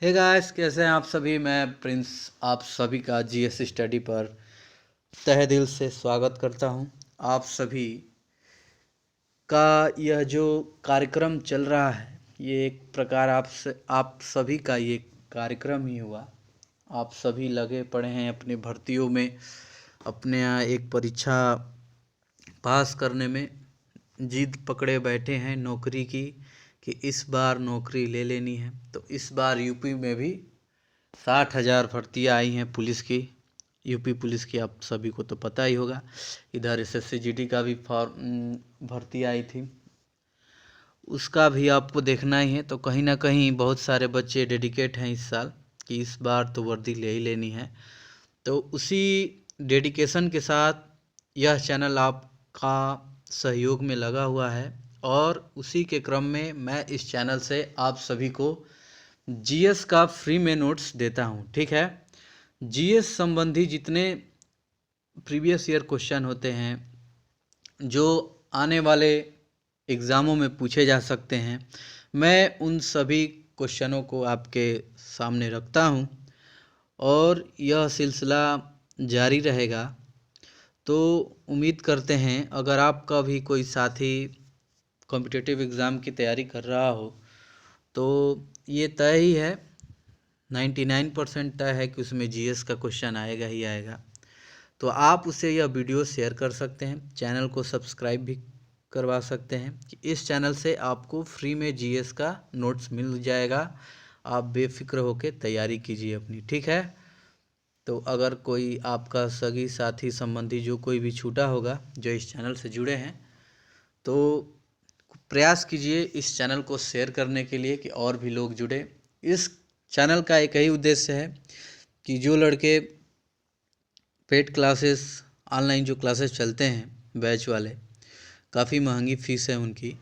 Hey guys, कैसे हैं आप सभी। मैं प्रिंस आप सभी का जीएस स्टडी पर तहे दिल से स्वागत करता हूं। आप सभी का यह जो कार्यक्रम चल रहा है, ये एक प्रकार आप सभी का ये कार्यक्रम ही हुआ। आप सभी लगे पड़े हैं अपने भर्तियों में, अपने यहाँ एक परीक्षा पास करने में जिद पकड़े बैठे हैं नौकरी की कि इस बार नौकरी ले लेनी है। तो इस बार यूपी में भी 60,000 भर्तियाँ आई हैं पुलिस की। यूपी पुलिस की आप सभी को तो पता ही होगा। इधर एसएससी जीडी का भी फॉर्म भर्ती आई थी, उसका भी आपको देखना ही है। तो कहीं ना कहीं बहुत सारे बच्चे डेडिकेट हैं इस साल कि इस बार तो वर्दी ले ही लेनी है। तो उसी डेडिकेशन के साथ यह चैनल आपका सहयोग में लगा हुआ है, और उसी के क्रम में मैं इस चैनल से आप सभी को जीएस का फ्री में नोट्स देता हूँ। ठीक है, जीएस संबंधी जितने प्रीवियस ईयर क्वेश्चन होते हैं जो आने वाले एग्ज़ामों में पूछे जा सकते हैं, मैं उन सभी क्वेश्चनों को आपके सामने रखता हूँ और यह सिलसिला जारी रहेगा। तो उम्मीद करते हैं अगर आपका भी कोई साथी कॉम्पिटिटिव एग्ज़ाम की तैयारी कर रहा हो तो ये तय ही है, 99% तय है कि उसमें जीएस का क्वेश्चन आएगा ही आएगा। तो आप उसे यह वीडियो शेयर कर सकते हैं, चैनल को सब्सक्राइब भी करवा सकते हैं कि इस चैनल से आपको फ्री में जीएस का नोट्स मिल जाएगा। आप बेफिक्र होकर तैयारी कीजिए अपनी। ठीक है, तो अगर कोई आपका सगी साथी संबंधी जो कोई भी छूटा होगा जो इस चैनल से जुड़े हैं, तो प्रयास कीजिए इस चैनल को शेयर करने के लिए कि और भी लोग जुड़े। इस चैनल का एक ही उद्देश्य है कि जो लड़के पेड क्लासेस, ऑनलाइन जो क्लासेस चलते हैं बैच वाले, काफ़ी महंगी फ़ीस है उनकी,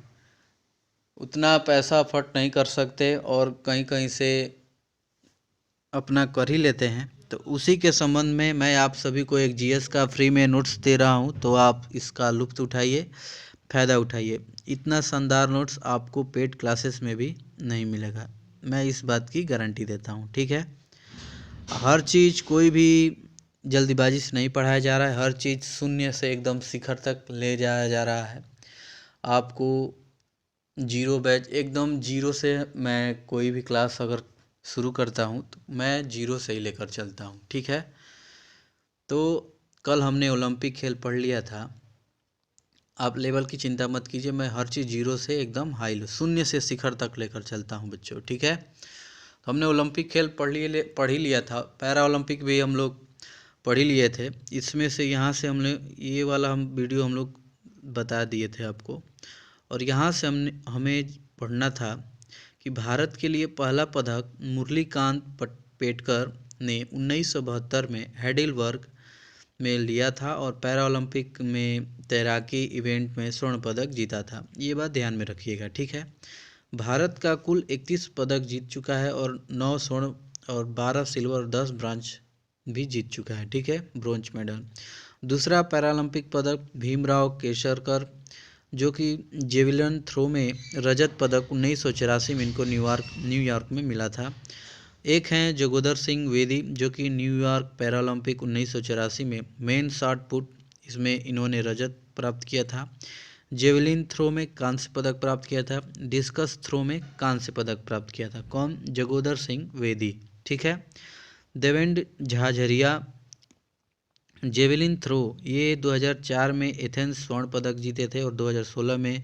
उतना पैसा अफोर्ड नहीं कर सकते और कहीं कहीं से अपना कर ही लेते हैं, तो उसी के संबंध में मैं आप सभी को एक जीएस का फ्री में नोट्स दे रहा हूं। तो आप इसका लुत्फ़ उठाइए, फ़ायदा उठाइए। इतना शानदार नोट्स आपको पेड क्लासेस में भी नहीं मिलेगा, मैं इस बात की गारंटी देता हूं। ठीक है, हर चीज़ कोई भी जल्दीबाजी से नहीं पढ़ाया जा रहा है, हर चीज़ शून्य से एकदम शिखर तक ले जाया जा रहा है। आपको जीरो बैच, एकदम जीरो से मैं कोई भी क्लास अगर शुरू करता हूँ तो मैं जीरो से ही लेकर चलता हूँ। ठीक है, तो कल हमने ओलंपिक खेल पढ़ लिया था, आप लेवल की चिंता मत कीजिए, मैं हर चीज़ जीरो से एकदम हाई शून्य से शिखर तक लेकर चलता हूँ बच्चों। ठीक है, तो हमने ओलंपिक खेल पढ़ ही लिया था, पैरा ओलंपिक भी हम लोग पढ़ ही लिए थे। इसमें से यहाँ से हमने ये वाला वीडियो हम लोग बता दिए थे आपको, और यहाँ से हमें पढ़ना था कि भारत के लिए पहला पदक मुरलीकांत पेटकर ने 1972 में हैडेलबर्ग में लिया था और पैरा ओलंपिक में तैराकी इवेंट में स्वर्ण पदक जीता था। ये बात ध्यान में रखिएगा। ठीक है, भारत का कुल 31 पदक जीत चुका है और 9 स्वर्ण और 12 सिल्वर और 10 ब्रॉन्ज भी जीत चुका है। ठीक है, ब्रोंज मेडल। दूसरा पैरालंपिक पदक भीमराव केशरकर, जो कि जेवलिन थ्रो में रजत पदक 1984 में इनको न्यूयॉर्क में मिला था। एक हैं जोगेंद्र सिंह वेदी, जो कि न्यूयॉर्क पैरालंपिक 1984 में मेन शॉट पुट, इसमें इन्होंने रजत प्राप्त किया था। जेवलिन थ्रो में कांस्य पदक प्राप्त किया था। डिस्कस थ्रो में कांस्य पदक प्राप्त किया था। कौन? जोगेंद्र सिंह वेदी। ठीक है, देवेंद्र झाझरिया जेवलिन थ्रो, ये 2004 में एथेंस स्वर्ण पदक जीते थे और 2016 में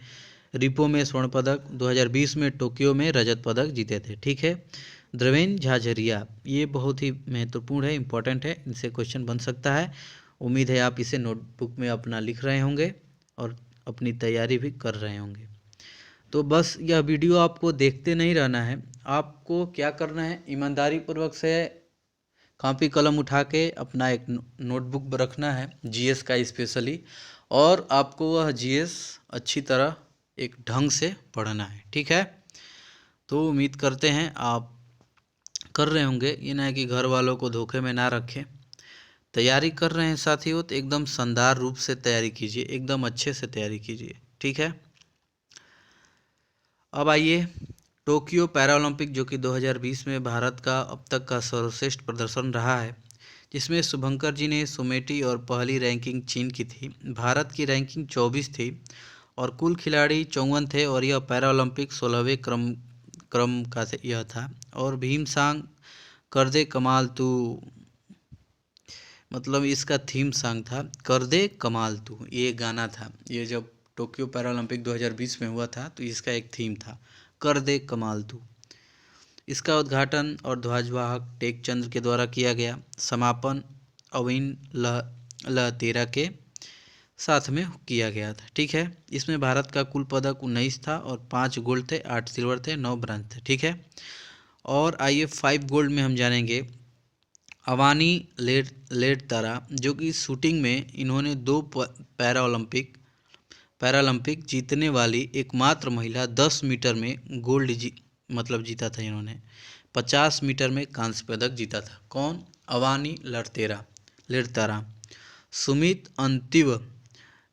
रिपो में स्वर्ण पदक, 2020 में टोक्यो में रजत पदक जीते थे। ठीक है, देवेंद्र झाझरिया, ये बहुत ही महत्वपूर्ण है, इंपॉर्टेंट है, इनसे क्वेश्चन बन सकता है। उम्मीद है आप इसे नोटबुक में अपना लिख रहे होंगे और अपनी तैयारी भी कर रहे होंगे। तो बस यह वीडियो आपको देखते नहीं रहना है, आपको क्या करना है, ईमानदारी पूर्वक से कॉपी कलम उठा के अपना एक नोटबुक रखना है जीएस का स्पेशली, और आपको वह जीएस अच्छी तरह एक ढंग से पढ़ना है। ठीक है, तो उम्मीद करते हैं आप कर रहे होंगे, ये ना है कि घर वालों को धोखे में ना रखें। तैयारी कर रहे हैं साथियों तो एकदम शानदार रूप से तैयारी कीजिए, एकदम अच्छे से तैयारी कीजिए। ठीक है, अब आइए टोक्यो पैरालंपिक जो कि 2020 में भारत का अब तक का सर्वश्रेष्ठ प्रदर्शन रहा है, जिसमें शुभंकर जी ने सुमेटी और पहली रैंकिंग चीन की थी। भारत की रैंकिंग 24 थी और कुल खिलाड़ी 54 थे और यह पैरालंपिक 16वें क्रम का यह था। और भीमसांग कर दे कमाल तू, मतलब इसका थीम सॉन्ग था कर दे कमाल तू, ये गाना था। ये जब टोक्यो पैरालंपिक 2020 में हुआ था तो इसका एक थीम था कर दे कमाल तू। इसका उद्घाटन और ध्वजवाहक टेकचंद्र के द्वारा किया गया। समापन अविन लहतेरा के साथ में किया गया था। ठीक है, इसमें भारत का कुल पदक 19 था और 5 गोल्ड थे, 8 सिल्वर थे, 9 ब्रांज थे। ठीक है, और आइए 5 गोल्ड में हम जानेंगे अवानी लेडतारा, जो कि शूटिंग में इन्होंने 2 पैरालंपिक जीतने वाली एकमात्र महिला। 10 मीटर में गोल्ड जीता था इन्होंने। 50 मीटर में कांस्य पदक जीता था। कौन? अवानी लेडतारा। सुमित अंतिव,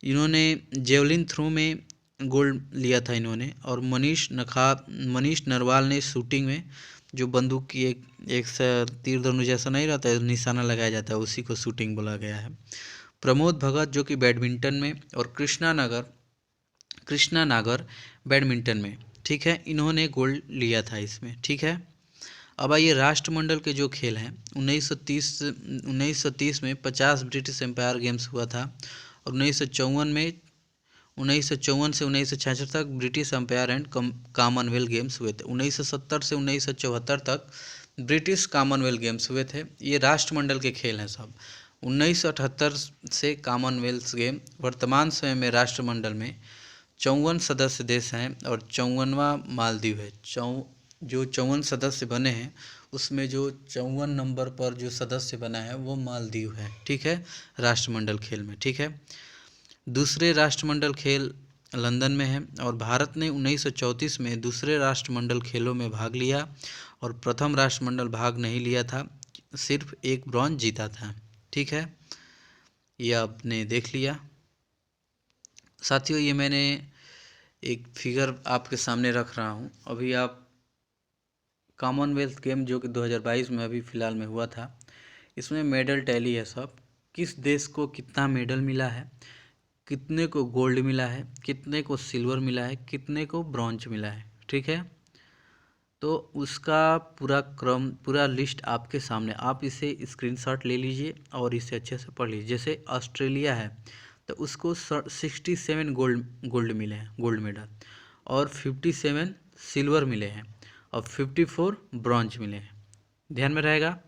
इन्होंने जेवलिन थ्रो में गोल्ड लिया था इन्होंने। और मनीष नरवाल ने शूटिंग में जो बंदूक की एक तीर धनुष जैसा नहीं रहता है, निशाना लगाया जाता है, उसी को शूटिंग बोला गया है। प्रमोद भगत जो कि बैडमिंटन में, और कृष्णा नागर बैडमिंटन में। ठीक है, इन्होंने गोल्ड लिया था इसमें। ठीक है, अब आइए राष्ट्रमंडल के जो खेल हैं 1930 में 50 ब्रिटिश एम्पायर गेम्स हुआ था और 1954 से 1966 तक British Empire and Commonwealth Games हुए थे। 1970 से 1974 तक ब्रिटिश कॉमनवेल्थ गेम्स हुए थे। ये राष्ट्रमंडल के खेल हैं सब। 1978 से कॉमनवेल्थ गेम। वर्तमान समय में राष्ट्रमंडल में 54 सदस्य देश हैं और 54वां मालदीव है। जो 54 सदस्य बने हैं उसमें जो 54 नंबर पर जो सदस्य बना है वो मालदीव है। ठीक है, राष्ट्रमंडल खेल में। ठीक है, दूसरे राष्ट्रमंडल खेल लंदन में है और भारत ने 1934 में दूसरे राष्ट्रमंडल खेलों में भाग लिया और प्रथम राष्ट्रमंडल भाग नहीं लिया था, सिर्फ एक ब्रॉन्ज जीता था। ठीक है, यह आपने देख लिया। साथियों, ये मैंने एक फिगर आपके सामने रख रहा हूँ। अभी आप कॉमनवेल्थ गेम जो कि 2022 में अभी फ़िलहाल में हुआ था, इसमें मेडल टैली है सब। किस देश को कितना मेडल मिला है, कितने को गोल्ड मिला है, कितने को सिल्वर मिला है, कितने को ब्रॉन्ज मिला है। ठीक है, तो उसका पूरा क्रम, पूरा लिस्ट आपके सामने। आप इसे स्क्रीनशॉट ले लीजिए और इसे अच्छे से पढ़ लीजिए। जैसे ऑस्ट्रेलिया है तो उसको 67 गोल्ड मिले हैं, गोल्ड मेडल, और 57 सिल्वर मिले हैं और 54 ब्रॉन्ज मिले हैं। ध्यान में रहेगा।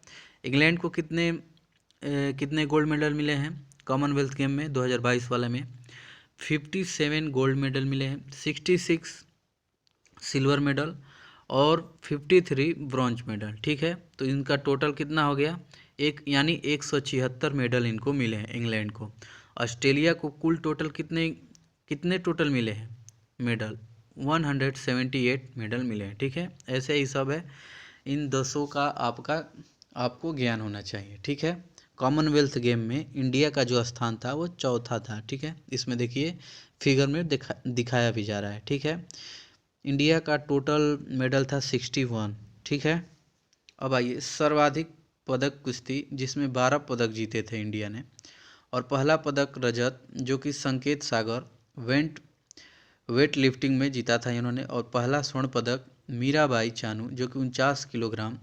इंग्लैंड को कितने गोल्ड मेडल मिले हैं कॉमनवेल्थ गेम में 2022 वाले में? 57 गोल्ड मेडल मिले हैं, 66 सिल्वर मेडल और 53 ब्रॉन्ज मेडल। ठीक है, तो इनका टोटल कितना हो गया? यानी 176 मेडल इनको मिले हैं इंग्लैंड को। ऑस्ट्रेलिया को कुल टोटल कितने टोटल मिले हैं मेडल? 178 मेडल मिले हैं। ठीक है, ऐसे ही सब है। इन 10 का आपको ज्ञान होना चाहिए। ठीक है, कॉमनवेल्थ गेम में इंडिया का जो स्थान था वो चौथा था। ठीक है, इसमें देखिए फिगर में दिखाया भी जा रहा है। ठीक है, इंडिया का टोटल मेडल था 61। ठीक है, अब आइए सर्वाधिक पदक कुश्ती, जिसमें 12 पदक जीते थे इंडिया ने। और पहला पदक रजत जो कि संकेत सागर वेट लिफ्टिंग में जीता था इन्होंने। और पहला स्वर्ण पदक मीराबाई चानू जो कि 49 किलोग्राम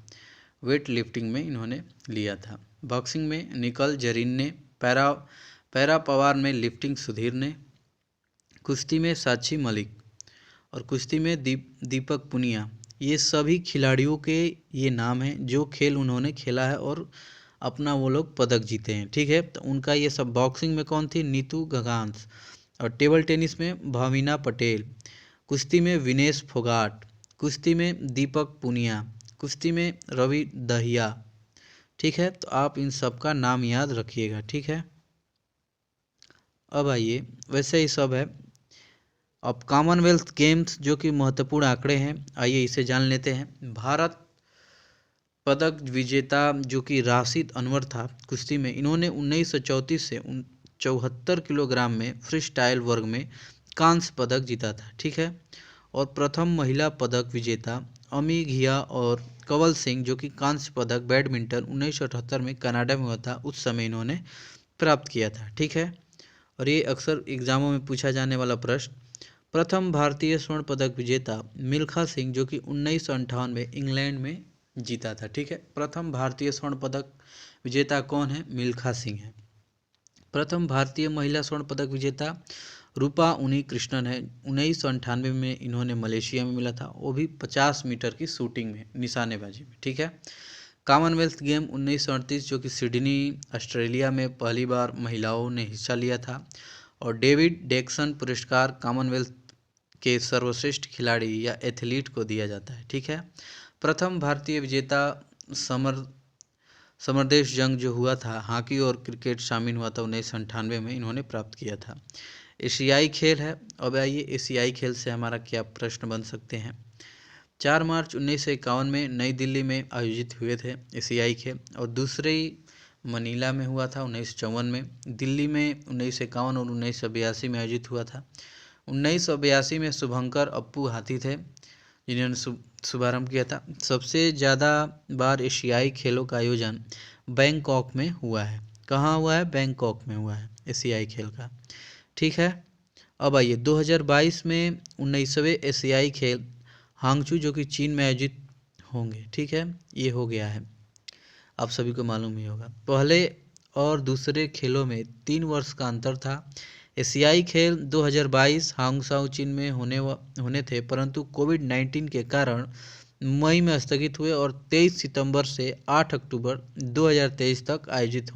वेट लिफ्टिंग में इन्होंने लिया था। बॉक्सिंग में निकल जरीन ने, पैरा पवार में लिफ्टिंग सुधीर ने, कुश्ती में साक्षी मलिक और कुश्ती में दीपक पुनिया। ये सभी खिलाड़ियों के ये नाम हैं जो खेल उन्होंने खेला है और अपना वो लोग पदक जीते हैं। ठीक है, तो उनका ये सब। बॉक्सिंग में कौन थी? नीतू घगांस। और टेबल टेनिस में भाविना पटेल, कुश्ती में विनेश फोगाट, कुश्ती में दीपक पुनिया, कुश्ती में रवि दहिया। ठीक है, तो आप इन सब का नाम याद रखिएगा। ठीक है, अब आइए वैसे ही सब है। अब कॉमनवेल्थ गेम्स जो कि महत्वपूर्ण आंकड़े हैं, आइए इसे जान लेते हैं। भारत पदक विजेता जो कि राशिद अनवर था कुश्ती में, इन्होंने 1934 से 74 किलोग्राम में फ्री स्टाइल वर्ग में कांस्य पदक जीता था। ठीक है, और प्रथम महिला पदक विजेता अमी घिया और कंवल सिंह जो कि कांस्य पदक बैडमिंटन 1978 में कनाडा में हुआ था, उस समय इन्होंने प्राप्त किया था। ठीक है, और ये अक्सर एग्जामों में पूछा जाने वाला प्रश्न। प्रथम भारतीय स्वर्ण पदक विजेता मिल्खा सिंह जो कि 1958 में इंग्लैंड में जीता था। ठीक है, प्रथम भारतीय स्वर्ण पदक विजेता कौन है? मिल्खा सिंह है। प्रथम भारतीय महिला स्वर्ण पदक विजेता रूपा उनी कृष्णन है। 1998 में इन्होंने मलेशिया में मिला था, वो भी 50 मीटर की शूटिंग में, निशानेबाजी में। ठीक है, कॉमनवेल्थ गेम 1938 जो कि सिडनी ऑस्ट्रेलिया में पहली बार महिलाओं ने हिस्सा लिया था। और डेविड डेक्सन पुरस्कार कॉमनवेल्थ के सर्वश्रेष्ठ खिलाड़ी या एथलीट को दिया जाता है। ठीक है, प्रथम भारतीय विजेता समरदेश जंग जो हुआ था, हॉकी और क्रिकेट शामिल हुआ था 1998 में, इन्होंने प्राप्त किया था। एशियाई खेल है। अब आइए एशियाई खेल से हमारा क्या प्रश्न बन सकते हैं। 4 मार्च 1951 में नई दिल्ली में आयोजित हुए थे एशियाई खेल, और दूसरे मनीला में हुआ था 1954 में। दिल्ली में 1951 और 1982 में आयोजित हुआ था। 1982 में शुभंकर अप्पू हाथी थे जिन्होंने शुभारंभ किया था। सबसे ज़्यादा बार एशियाई खेलों का आयोजन बैंकॉक में हुआ है। कहाँ हुआ है? बैंकॉक में हुआ है एशियाई खेल का। ठीक है, अब आइए 2022 में 19वें एशियाई खेल हांगचू जो कि चीन में आयोजित होंगे। ठीक है, ये हो गया है, आप सभी को मालूम ही होगा। पहले और दूसरे खेलों में 3 वर्ष का अंतर था। एशियाई खेल 2022 हांगसाऊ चीन में होने थे, परंतु कोविड-19 के कारण मई में स्थगित हुए और 23 सितंबर से 8 अक्टूबर 2023 तक आयोजित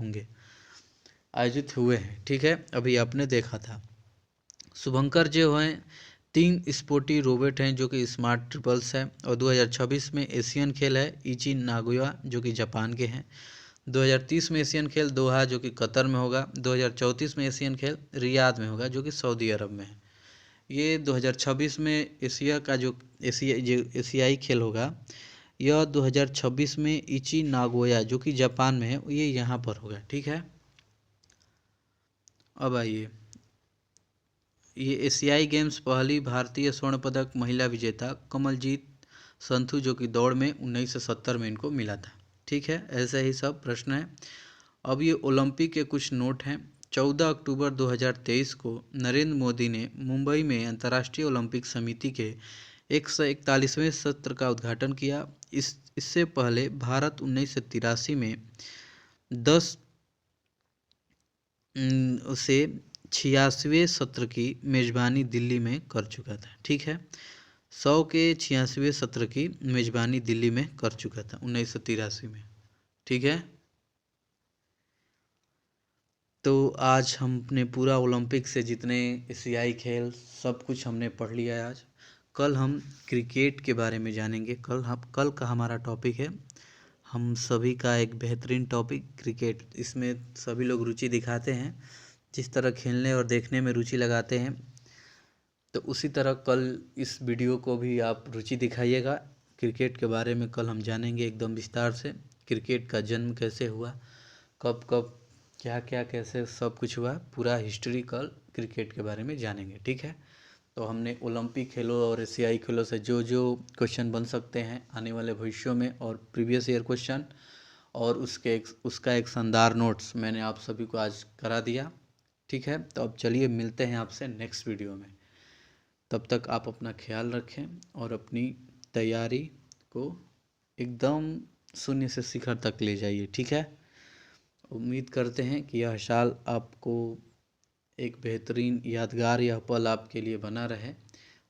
हुए हैं। ठीक है, अभी आपने देखा था। शुभंकर जो हैं 3 स्पोर्टी रोबोट हैं जो कि स्मार्ट ट्रिपल्स है। और 2026 में एशियन खेल है इची नागोया जो कि जापान के हैं। 2030 में एशियन खेल दोहा जो कि कतर में होगा। 2034 में एशियन खेल रियाद में होगा जो कि सऊदी अरब में है। ये 2026 में एशिया का जो एशियाई खेल होगा, यह 2026 में इची नागोया जो कि जापान में है, ये यहाँ पर होगा। ठीक है, अब आइए, ये एशियाई गेम्स पहली भारतीय स्वर्ण पदक महिला विजेता कमलजीत संधू जो कि दौड़ में 1970 में इनको मिला था। ठीक है, ऐसे ही सब प्रश्न है। अब ये ओलंपिक के कुछ नोट हैं। 14 अक्टूबर 2023 को नरेंद्र मोदी ने मुंबई में अंतर्राष्ट्रीय ओलंपिक समिति के 141वें सत्र का उद्घाटन किया। इससे पहले भारत 1983 में 10 से 86वें सत्र की मेज़बानी दिल्ली में कर चुका था। ठीक है, 100 के 86वें सत्र की मेज़बानी दिल्ली में कर चुका था 1983 में। ठीक है, तो आज हमने पूरा ओलंपिक से जितने एशियाई खेल सब कुछ हमने पढ़ लिया है आज। कल हम क्रिकेट के बारे में जानेंगे। कल का हमारा टॉपिक है, हम सभी का एक बेहतरीन टॉपिक क्रिकेट। इसमें सभी लोग रुचि दिखाते हैं, जिस तरह खेलने और देखने में रुचि लगाते हैं, तो उसी तरह कल इस वीडियो को भी आप रुचि दिखाइएगा। क्रिकेट के बारे में कल हम जानेंगे एकदम विस्तार से। क्रिकेट का जन्म कैसे हुआ, कब कब क्या क्या कैसे सब कुछ हुआ, पूरा हिस्ट्री कल क्रिकेट के बारे में जानेंगे। ठीक है, तो हमने ओलंपिक खेलों और एशियाई खेलों से जो जो क्वेश्चन बन सकते हैं आने वाले भविष्यों में, और प्रीवियस ईयर क्वेश्चन और उसका एक शानदार नोट्स मैंने आप सभी को आज करा दिया। ठीक है, तो अब चलिए मिलते हैं आपसे नेक्स्ट वीडियो में। तब तक आप अपना ख्याल रखें और अपनी तैयारी को एकदम शून्य से शिखर तक ले जाइए। ठीक है, उम्मीद करते हैं कि यह साल आपको एक बेहतरीन यादगार यह पल आपके लिए बना रहे।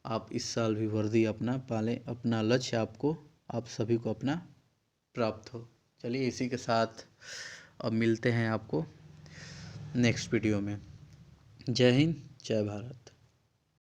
आप इस साल भी वर्दी अपना पालें, अपना लक्ष्य आप सभी को अपना प्राप्त हो। चलिए इसी के साथ अब मिलते हैं आपको नेक्स्ट वीडियो में। जय हिंद, जय भारत।